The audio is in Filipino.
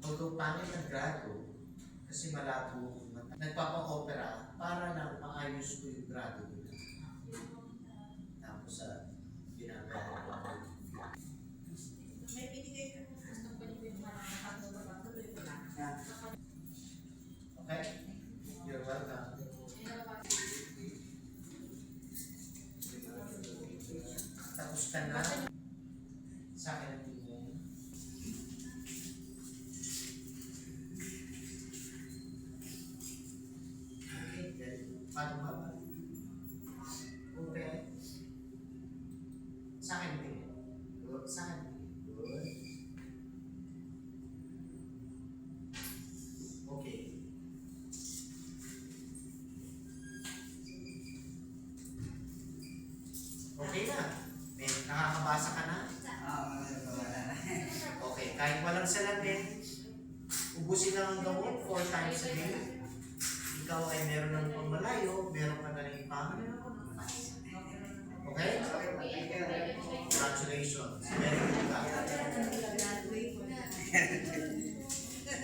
Although pangit ang grado, kasi malabo, nagpapa-opera para lang maayos ko yung grado nila. Tapos sa ginagawa ko. May binigay ka ng gusto ko yung mga nakatuloy ko lang. Okay? You're welcome. Tapos ka na. Sa akin ang tingin. Okay, good. Paano ba ba? Okay. Sa akin ang tingin. Good. Sa akin ang tingin. Good. Okay. Okay na. May nakakabasa ka na? Okay, kahit walang salamin, ubusin lang ang gamot 4 times a day. Ikaw ay meron ng pamalayo, meron ka na rin pangalayo. Okay? Congratulations. Very good ka.